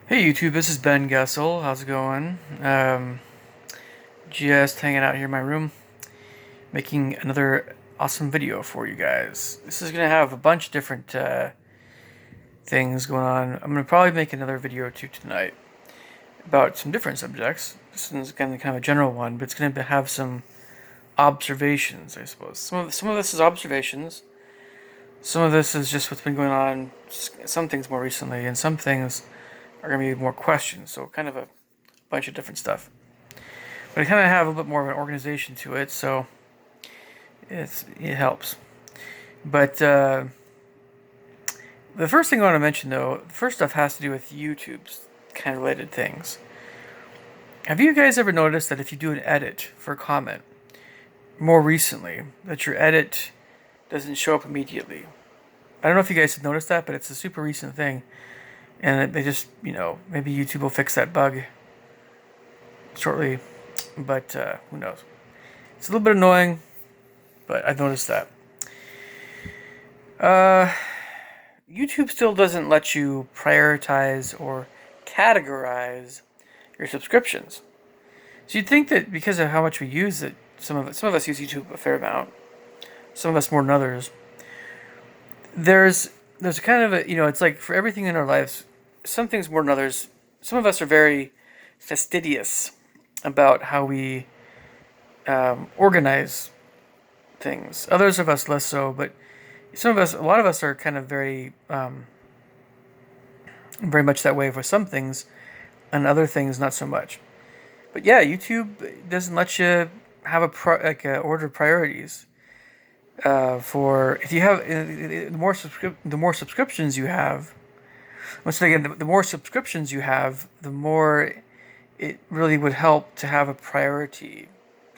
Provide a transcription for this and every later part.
Hey YouTube, this is Ben Gessel. How's it going? Just hanging out here in my room, making another awesome video for you guys. This is gonna have a bunch of different things going on. I'm gonna probably make another video or two tonight about some different subjects. This is kind of a general one, but it's gonna have some observations, I suppose. Some of this is observations. Some of this is just what's been going on. Some things more recently, and some things are gonna be more questions. So kind of a bunch of different stuff. But I kind of have a little bit more of an organization to it, so it helps. But the first thing I want to mention, though, the first stuff has to do with YouTube's kind of related things. Have you guys ever noticed that if you do an edit for a comment more recently, that your edit doesn't show up immediately? I don't know if you guys have noticed that, but it's a super recent thing. And they just, maybe YouTube will fix that bug shortly, but who knows? It's a little bit annoying, but I've noticed that. YouTube still doesn't let you prioritize or categorize your subscriptions. So you'd think that because of how much we use it, some of us use YouTube a fair amount, some of us more than others. There's kind of a, it's like for everything in our lives, some things more than others. Some of us are very fastidious about how we organize things. Others of us less so, but a lot of us are kind of very, very much that way for some things, and other things not so much. But yeah, YouTube doesn't let you have a order of priorities. For if you have the more subscriptions you have, once again, the more subscriptions you have, the more it really would help to have a priority.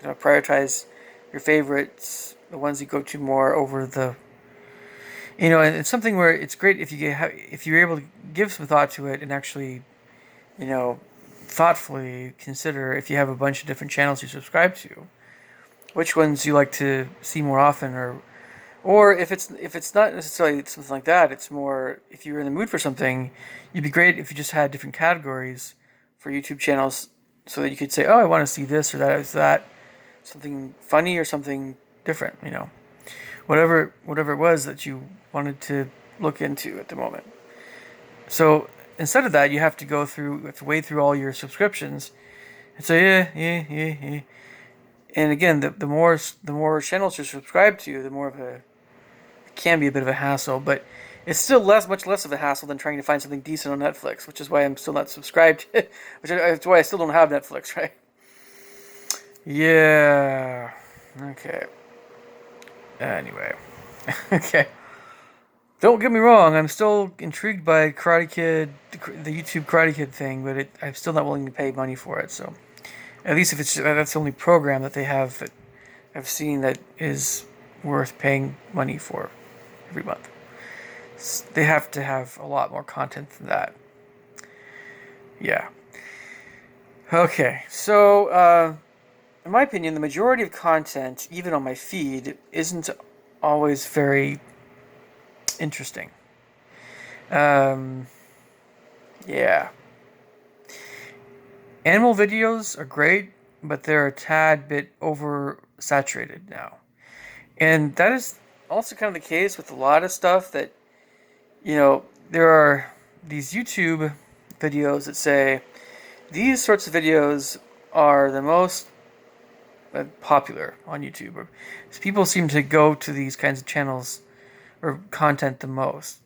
Prioritize your favorites, the ones you go to more over the. And it's something where it's great if you're able to give some thought to it and actually, thoughtfully consider if you have a bunch of different channels you subscribe to, which ones you like to see more often, or if it's not necessarily something like that, it's more if you're in the mood for something, it'd be great if you just had different categories for YouTube channels so that you could say, oh, I want to see this or that, something funny or something different, whatever it was that you wanted to look into at the moment. So instead of that, you have to wade through all your subscriptions and say, yeah. And again, the more channels you're subscribed to, the more of it can be a bit of a hassle, but it's still much less of a hassle than trying to find something decent on Netflix, which is why I'm still not subscribed, that's why I still don't have Netflix, right? Yeah. Okay. Anyway. Okay. Don't get me wrong, I'm still intrigued by Karate Kid, the YouTube Karate Kid thing, but I'm still not willing to pay money for it, so. At least if that's the only program that they have that I've seen that is worth paying money for every month. They have to have a lot more content than that. Yeah. Okay, so in my opinion, the majority of content, even on my feed, isn't always very interesting. Yeah. Animal videos are great, but they're a tad bit oversaturated now. And that is also kind of the case with a lot of stuff that, there are these YouTube videos that say these sorts of videos are the most popular on YouTube. So people seem to go to these kinds of channels or content the most.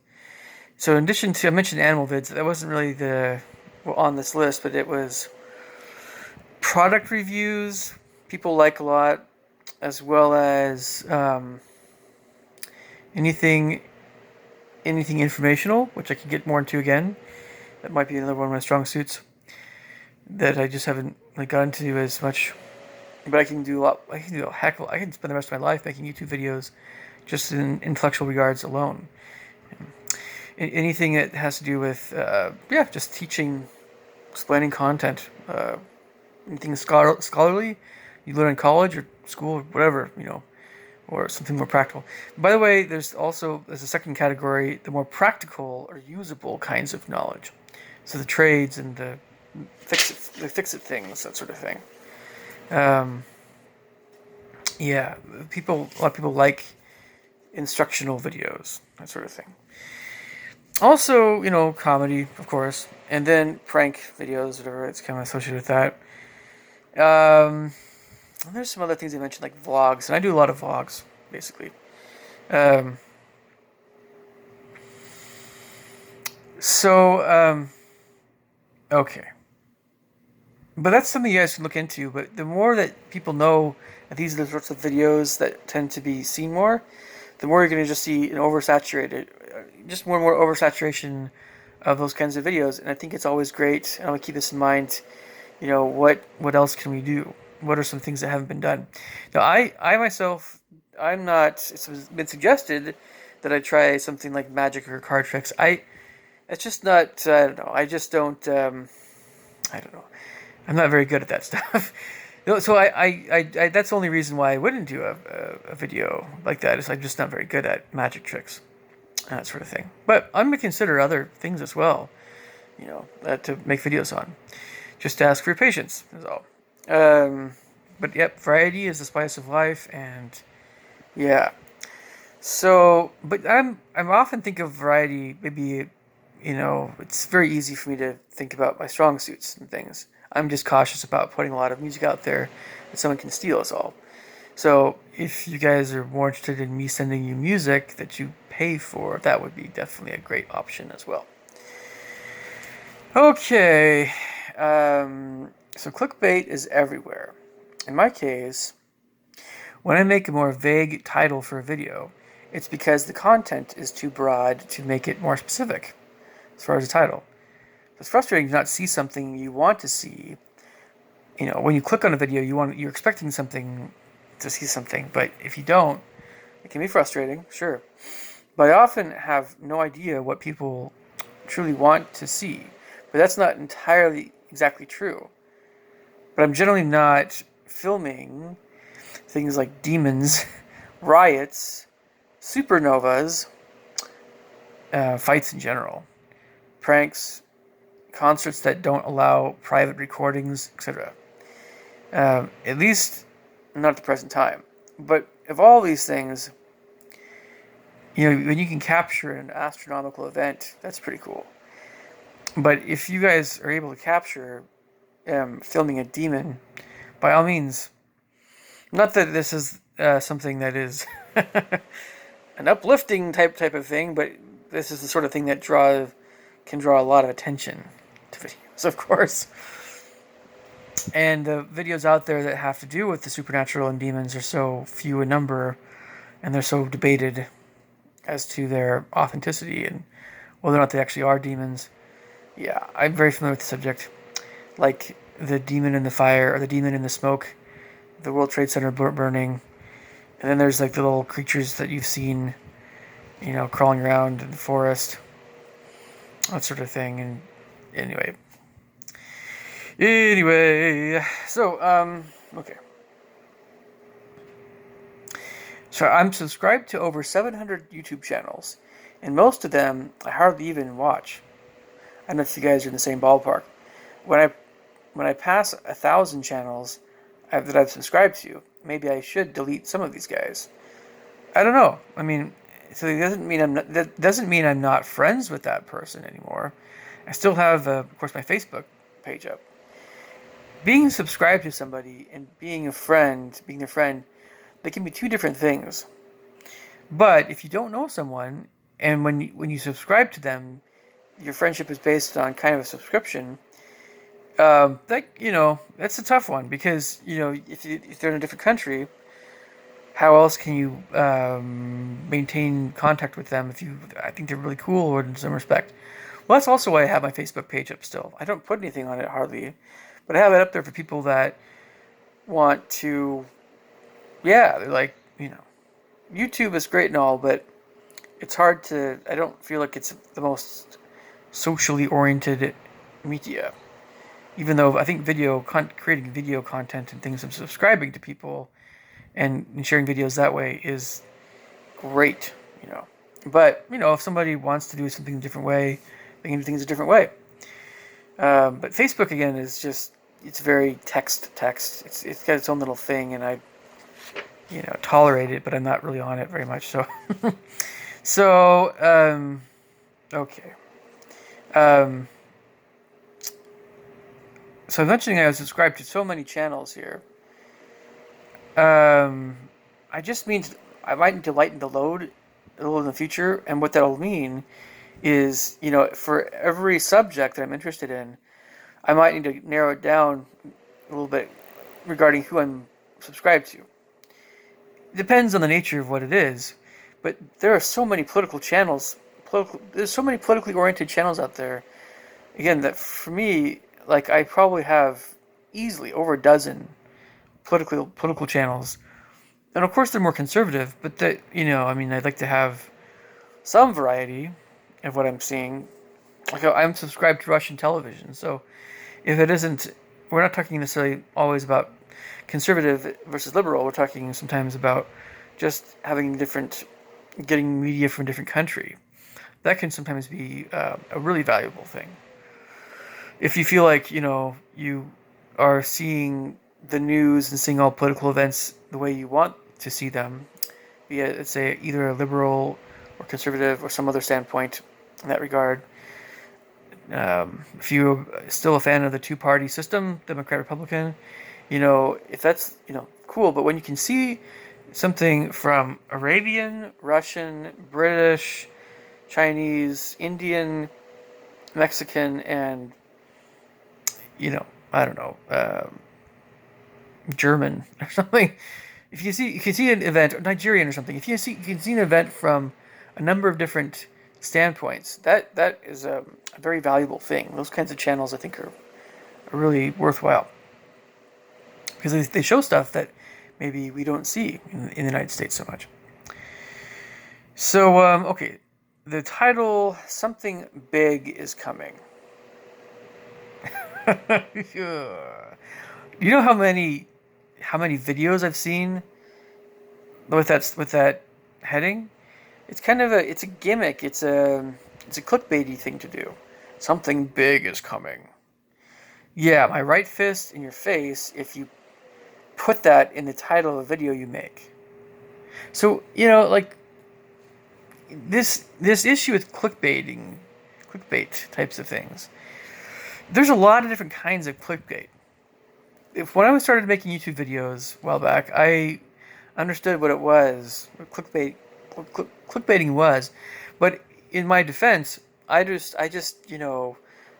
So in addition to, I mentioned animal vids, that wasn't really on this list, but it was product reviews people like a lot, as well as anything informational, which I can get more into again. That might be another one of my strong suits that I just haven't got into as much. But I can do a lot. I can spend the rest of my life making YouTube videos just in intellectual regards alone. Anything that has to do with just teaching, explaining content, anything scholarly you learn in college or school or whatever, or something more practical. By the way, there's a second category, the more practical or usable kinds of knowledge. So the trades and the fix it things, that sort of thing. Um, yeah, a lot of people like instructional videos, that sort of thing. Also, comedy, of course, and then prank videos, whatever. It's kind of associated with that. And there's some other things I mentioned, like vlogs, and I do a lot of vlogs, basically. Um, so, okay. But that's something you guys can look into. But the more that people know that these are the sorts of videos that tend to be seen more, the more you're going to just see an just more and more oversaturation of those kinds of videos. And I think it's always great, and I'm going to keep this in mind, what else can we do? What are some things that haven't been done? Now, I myself, I'm not, it's been suggested that I try something like magic or card tricks. It's just not, I don't know, I just don't, I don't know. I'm not very good at that stuff. So that's the only reason why I wouldn't do a video like that, is I'm just not very good at magic tricks, that sort of thing. But I'm going to consider other things as well, to make videos on. Just ask for your patience, is all. But yep, variety is the spice of life, and yeah. So, but I'm often think of variety, maybe, it's very easy for me to think about my strong suits and things. I'm just cautious about putting a lot of music out there that someone can steal us all. So if you guys are more interested in me sending you music that you pay for, that would be definitely a great option as well. Okay, so clickbait is everywhere. In my case, when I make a more vague title for a video, it's because the content is too broad to make it more specific as far as the title. It's frustrating to not see something you want to see. When you click on a video, you're expecting to see something, but if you don't, it can be frustrating, sure. But I often have no idea what people truly want to see. But that's not entirely exactly true. But I'm generally not filming things like demons, riots, supernovas, fights in general, pranks, concerts that don't allow private recordings, etc. At least not at the present time. But of all these things, when you can capture an astronomical event, that's pretty cool. But if you guys are able to capture filming a demon, by all means. Not that this is something that is an uplifting type of thing, but this is the sort of thing that can draw a lot of attention to videos, of course. And the videos out there that have to do with the supernatural and demons are so few in number, and they're so debated as to their authenticity and whether or not they actually are demons. Yeah, I'm very familiar with the subject. Like the demon in the fire, or the demon in the smoke, the World Trade Center burning, and then there's like the little creatures that you've seen, crawling around in the forest, that sort of thing. And anyway, so okay. So I'm subscribed to over 700 YouTube channels, and most of them I hardly even watch. I don't know if you guys are in the same ballpark. When I pass 1,000 channels that I've subscribed to, maybe I should delete some of these guys. I don't know. I mean, so that doesn't mean I'm not friends with that person anymore. I still have, of course, my Facebook page up. Being subscribed to somebody and being their friend, they can be two different things. But if you don't know someone, and when you subscribe to them, your friendship is based on kind of a subscription. That's a tough one, because if they're in a different country, how else can you maintain contact with them I think they're really cool or in some respect. Well, that's also why I have my Facebook page up still. I don't put anything on it hardly, but I have it up there for people that want to. Yeah, they're like, YouTube is great and all, but it's hard to. I don't feel like it's the most socially oriented media. Even though I think creating video content and things and subscribing to people and sharing videos that way is great, you know. But, you know, if somebody wants to do something a different way, they can do things a different way. But Facebook, again, is just, it's very text. It's got its own little thing, and I, you know, tolerate it, but I'm not really on it very much. So, so, okay. Um, so I'm mentioning I was subscribed to so many channels here. I just means I might need to lighten the load a little in the future, and what that'll mean is, you know, for every subject that I'm interested in, I might need to narrow it down a little bit regarding who I'm subscribed to. It depends on the nature of what it is, but there are so many political channels. There's so many politically oriented channels out there. Again, that for me, like, I probably have easily over a dozen political channels, and of course they're more conservative. But that, you know, I mean, I'd like to have some variety of what I'm seeing. Like, I'm subscribed to Russian television, so if it isn't, we're not talking necessarily always about conservative versus liberal. We're talking sometimes about just having getting media from a different country. That can sometimes be a really valuable thing. If you feel like, you know, you are seeing the news and seeing all political events the way you want to see them, be it, let's say, either a liberal or conservative or some other standpoint in that regard. If you're still a fan of the two-party system, Democrat, Republican, you know, if that's, you know, cool. But when you can see something from Arabian, Russian, British, Chinese, Indian, Mexican, and, you know, I don't know, German or something. If you can see an event, or Nigerian or something. If you can see an event from a number of different standpoints, that is a very valuable thing. Those kinds of channels, I think, are really worthwhile because they show stuff that maybe we don't see in the United States so much. So, okay, the title, Something Big is Coming. You know how many videos I've seen with that heading? It's kind of it's a gimmick. It's a clickbaity thing to do. Something big is coming. Yeah, my right fist in your face if you put that in the title of a video you make. So, you know, like, this issue with clickbait types of things. There's a lot of different kinds of clickbait. When I started making YouTube videos a while back, I understood what it was, what clickbaiting was. But in my defense, I just, you know,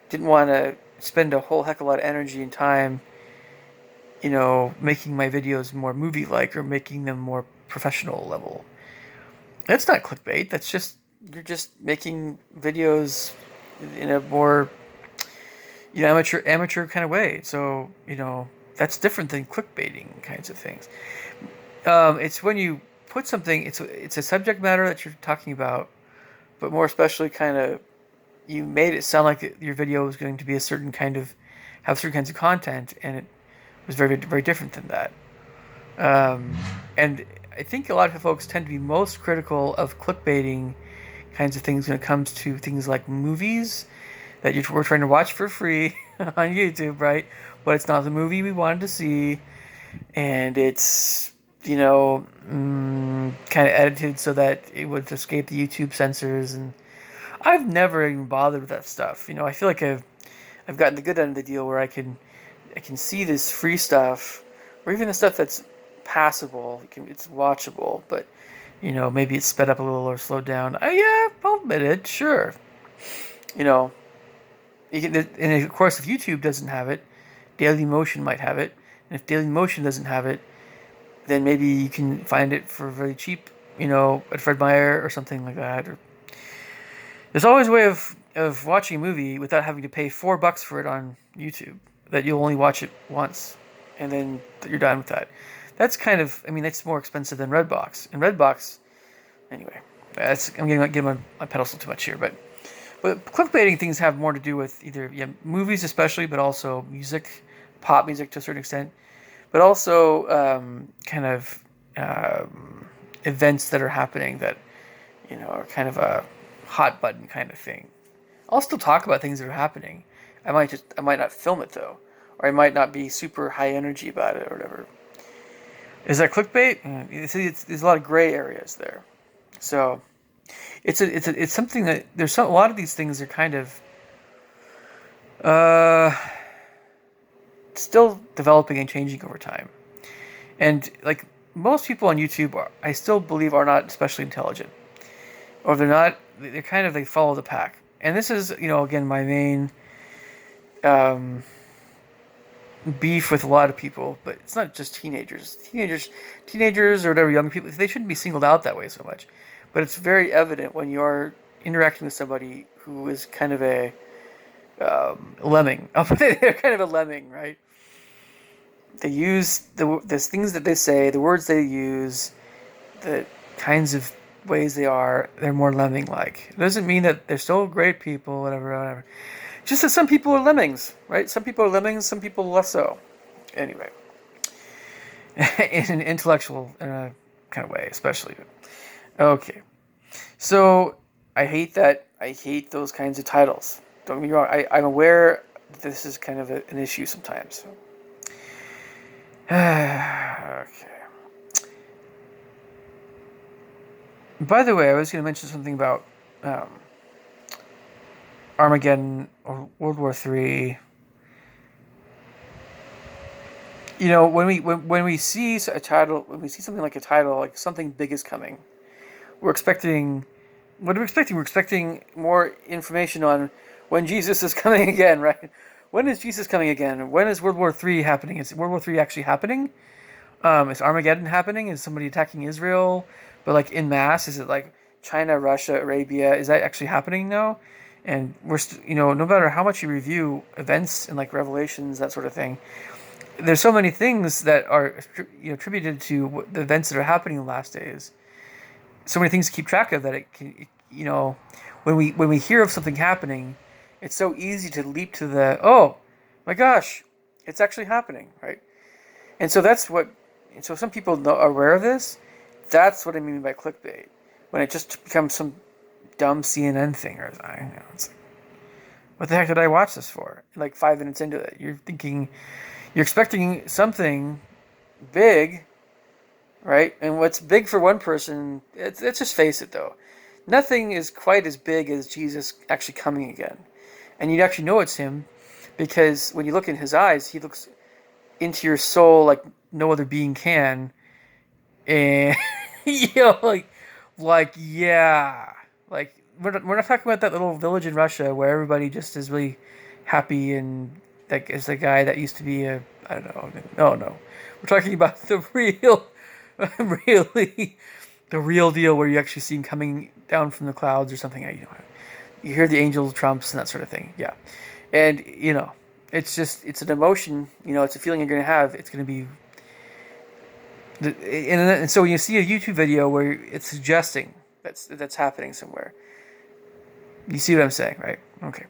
didn't want to spend a whole heck of a lot of energy and time, you know, making my videos more movie-like or making them more professional level. That's not clickbait. That's just, you're just making videos in a more, you know, amateur kind of way. So, you know, that's different than clickbaiting kinds of things. It's when you put something, it's a subject matter that you're talking about, but more especially kind of, you made it sound like your video was going to be have certain kinds of content, and it was very, very different than that. And I think a lot of folks tend to be most critical of clickbaiting kinds of things when it comes to things like movies that we're trying to watch for free on YouTube, right? But it's not the movie we wanted to see, and it's, you know, kind of edited so that it would escape the YouTube censors. And I've never even bothered with that stuff. You know, I feel like I've gotten the good end of the deal where I can see this free stuff, or even the stuff that's passable. It's watchable, but, you know, maybe it's sped up a little or slowed down. Yeah, I'll admit it. Sure, you know. And of course, if YouTube doesn't have it, Dailymotion might have it. And if Dailymotion doesn't have it, then maybe you can find it for very cheap, you know, at Fred Meyer or something like that. Or there's always a way of watching a movie without having to pay $4 for it on YouTube, that you'll only watch it once, and then you're done with that. That's kind of, I mean, that's more expensive than Redbox. And Redbox, anyway, I'm getting my pedestal too much here, but clickbaiting things have more to do with either movies especially, but also music, pop music to a certain extent, but also kind of events that are happening that, are kind of a hot button kind of thing. I'll still talk about things that are happening. I might not film it though, or I might not be super high energy about it or whatever. Is that clickbait? You see, there's a lot of gray areas there. So it's something that a lot of these things are kind of still developing and changing over time. And like most people on YouTube, I still believe are not especially intelligent, or they're not. They follow the pack. And this is, again, my main beef with a lot of people. But it's not just teenagers. Teenagers or whatever, young people. They shouldn't be singled out that way so much. But it's very evident when you're interacting with somebody who is kind of a lemming. They're kind of a lemming, right? They use the things that they say, the words they use, the kinds of ways they're more lemming-like. It doesn't mean that they're still great people, whatever. Just that some people are lemmings, right? Some people are lemmings, some people less so. Anyway. In an intellectual kind of way, especially. Okay. So, I hate those kinds of titles. Don't get me wrong. I'm aware that this is kind of an issue sometimes. Okay. By the way, I was going to mention something about Armageddon or World War III. When we see a title, when we see something like a title, like something big is coming, we're expecting. What are we expecting? We're expecting more information on when Jesus is coming again, right? When is Jesus coming again? When is World War III happening? Is World War III actually happening? Is Armageddon happening? Is somebody attacking Israel? But like en masse? Is it like China, Russia, Arabia? Is that actually happening now? And we're no matter how much you review events and like Revelations, that sort of thing, there's so many things that are attributed to the events that are happening in the last days. So many things to keep track of that it can, when we hear of something happening, it's so easy to leap to the, oh my gosh, it's actually happening, right? And so so some people are aware of this. That's what I mean by clickbait. When it just becomes some dumb CNN thing or something. It's like, what the heck did I watch this for? Like 5 minutes into it, you're expecting something big, right? And what's big for one person, let's just face it though. Nothing is quite as big as Jesus actually coming again. And you'd actually know it's him because when you look in his eyes, he looks into your soul like no other being can. And, yeah. Like, we're not talking about that little village in Russia where everybody just is really happy and like is the guy that used to be I don't know. No. We're talking about the real, really, the real deal where you actually see him coming down from the clouds or something. You hear the angel trumps and that sort of thing. Yeah. And, it's an emotion, it's a feeling you're going to have. It's going to be, and so when you see a YouTube video where it's suggesting that's happening somewhere, you see what I'm saying, right? Okay.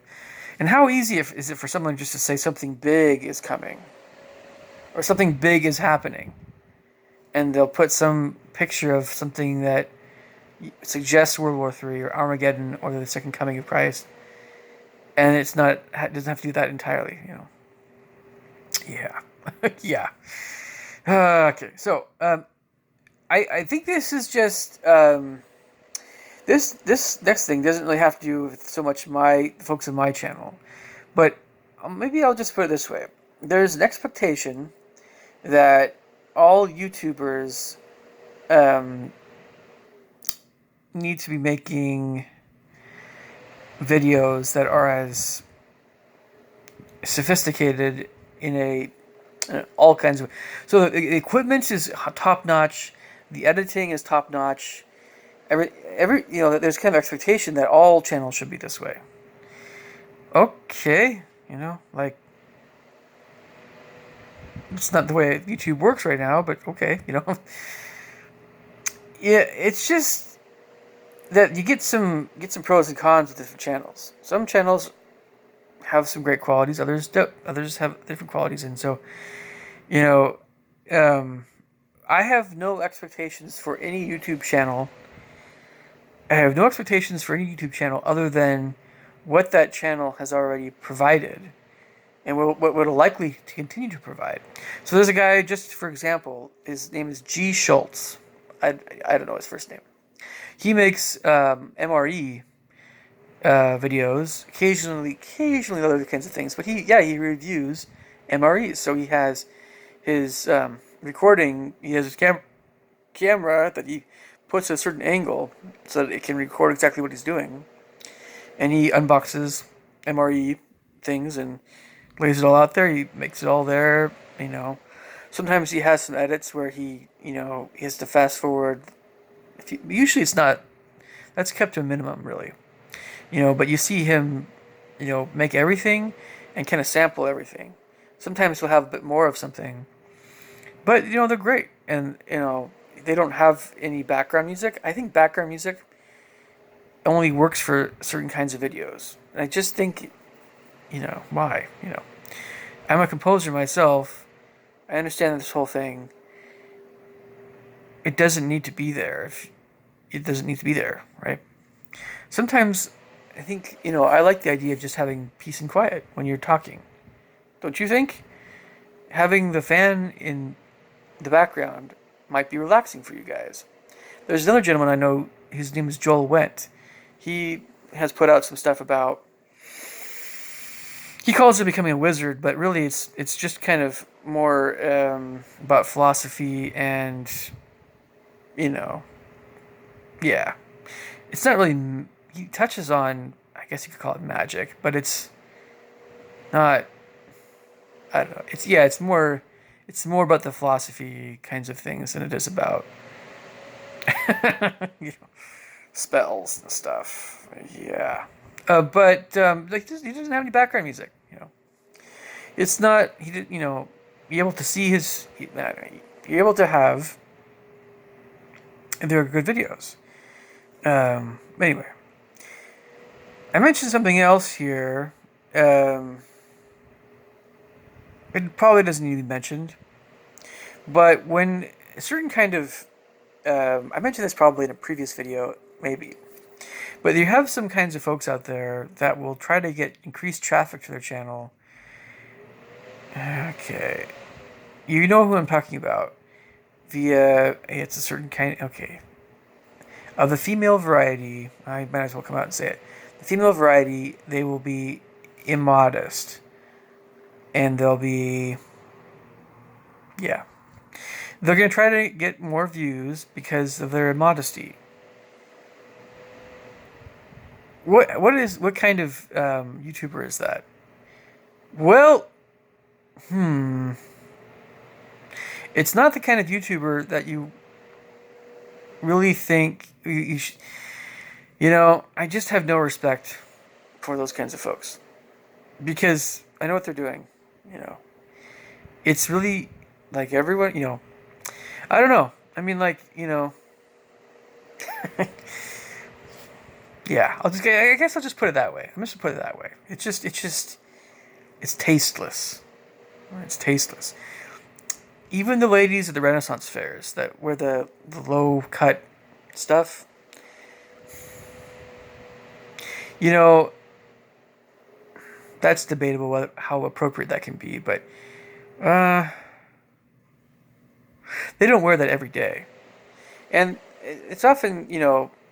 And how easy is it for someone just to say something big is coming or something big is happening, and they'll put some picture of something that suggests World War III or Armageddon or the second coming of Christ, and it doesn't have to do that entirely, Yeah. Yeah. Okay. So, I think this is just, this next thing doesn't really have to do with so much the folks on my channel, but maybe I'll just put it this way. There's an expectation that all YouTubers need to be making videos that are as sophisticated in all kinds of. So the equipment is top notch, the editing is top notch. There's kind of expectation that all channels should be this way. Okay, like it's not the way YouTube works right now, but okay, Yeah, it's just that you get some pros and cons with different channels. Some channels have some great qualities, others don't. Others have different qualities, and so I have no expectations for any YouTube channel. I have no expectations for any YouTube channel other than what that channel has already provided and what would likely to continue to provide. So there's a guy, just for example, his name is G. Schultz. I don't know his first name. He makes MRE videos, occasionally other kinds of things, but he reviews MREs. So he has his recording. He has his camera that he puts at a certain angle so that it can record exactly what he's doing, and he unboxes MRE things and lays it all out there. He makes it all there. Sometimes he has some edits where he has to fast forward. Usually it's not. That's kept to a minimum, really. But you see him, make everything and kind of sample everything. Sometimes he'll have a bit more of something, but they're great, and they don't have any background music. I think background music only works for certain kinds of videos, and I just think, why? I'm a composer myself. I understand this whole thing. It doesn't need to be there. It doesn't need to be there, right? Sometimes I think, I like the idea of just having peace and quiet when you're talking. Don't you think? Having the fan in the background might be relaxing for you guys. There's another gentleman I know, his name is Joel Wendt. He has put out some stuff about, he calls it becoming a wizard, but really it's just kind of more about philosophy and, yeah. It's not really, he touches on, I guess you could call it magic, but it's not, I don't know. It's more about the philosophy kinds of things than it is about spells and stuff. Yeah. But like he doesn't have any background music. It's not he did be able to see be able to have. And they're good videos. Anyway, I mentioned something else here. It probably doesn't need to be mentioned, but when a certain kind of I mentioned this probably in a previous video, maybe. But you have some kinds of folks out there that will try to get increased traffic to their channel. Okay. You know who I'm talking about. It's a certain kind, okay. Of the female variety, I might as well come out and say it. The female variety, they will be immodest. And they'll be, yeah. They're going to try to get more views because of their immodesty. What kind of YouTuber is that? Well, it's not the kind of YouTuber that you really think you should. I just have no respect for those kinds of folks because I know what they're doing. It's really like everyone. I don't know. I mean, like yeah. I guess I'll just put it that way. I'm just gonna put it that way. It's tasteless. It's tasteless. Even the ladies at the Renaissance fairs that wear the low cut stuff. That's debatable how appropriate that can be, but they don't wear that every day. And it's often,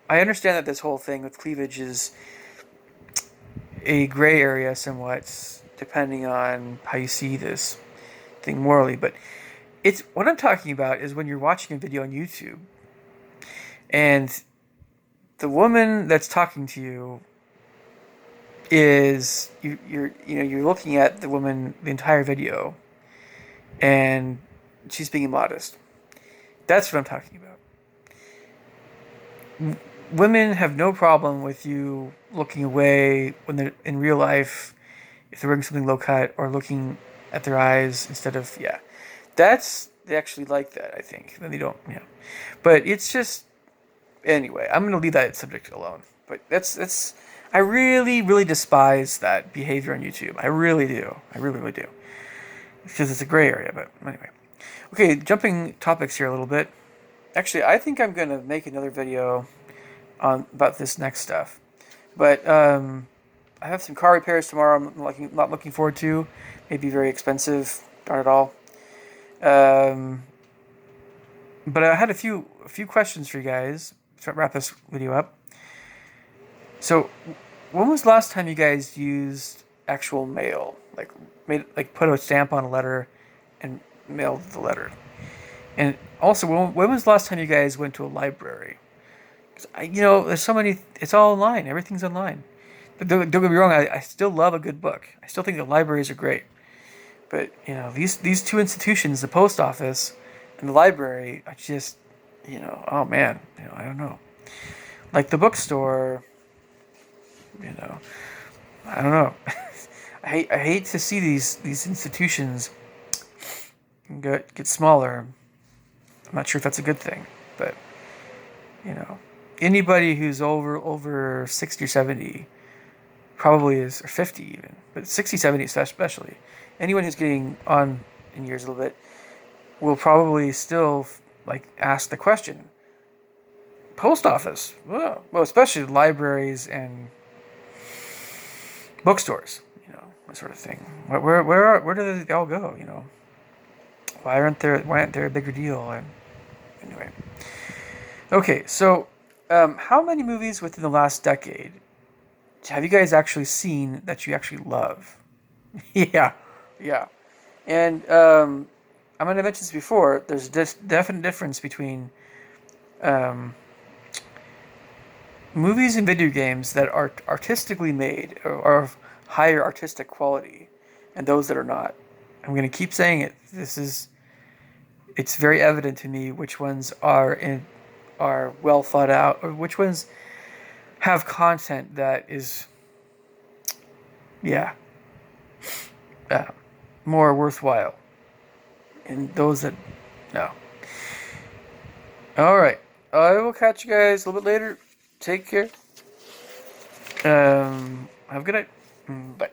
I understand that this whole thing with cleavage is a gray area somewhat, depending on how you see this thing morally, but what I'm talking about is when you're watching a video on YouTube and the woman that's talking to you is you're looking at the woman the entire video and she's being immodest. That's what I'm talking about. Women have no problem with you looking away when they're in real life if they're wearing something low cut or looking at their eyes instead of they actually like that, I think. Then they don't, But it's just, anyway, I'm going to leave that subject alone. But that's I really, really despise that behavior on YouTube. I really do. I really, really do. Because it's a gray area, but anyway. Okay, jumping topics here a little bit. Actually, I think I'm gonna make another video on about this next stuff. But I have some car repairs tomorrow. Not looking forward to. Maybe very expensive. Darn it all. Um, but I had a few questions for you guys to wrap this video up. So, when was the last time you guys used actual mail? Like put a stamp on a letter and mailed the letter. And also, when was the last time you guys went to a library? 'Cause there's so many. It's all online. Everything's online. But don't get me wrong. I still love a good book. I still think the libraries are great. But these two institutions, the post office and the library, are just oh man, I don't know. Like the bookstore, you know, I don't know. I hate to see these institutions get smaller. I'm not sure if that's a good thing, but you know, anybody who's over 60 or 70 probably is, or 50 even, but 60, 70 especially. Anyone who's getting on in years a little bit will probably still like ask the question. Post office, well, especially libraries and bookstores, that sort of thing. Where do they all go? Why aren't there a bigger deal? And anyway, okay, so how many movies within the last decade have you guys actually seen that you actually love? Yeah, yeah. And I'm going to mention this before. There's this definite difference between um, movies and video games that are artistically made or are of higher artistic quality, and those that are not. I'm going to keep saying it. It's very evident to me which ones are well thought out, or which ones have content that is, yeah, uh, more worthwhile, and those that no. All right, I will catch you guys a little bit later. Take care. Have a good night. Bye.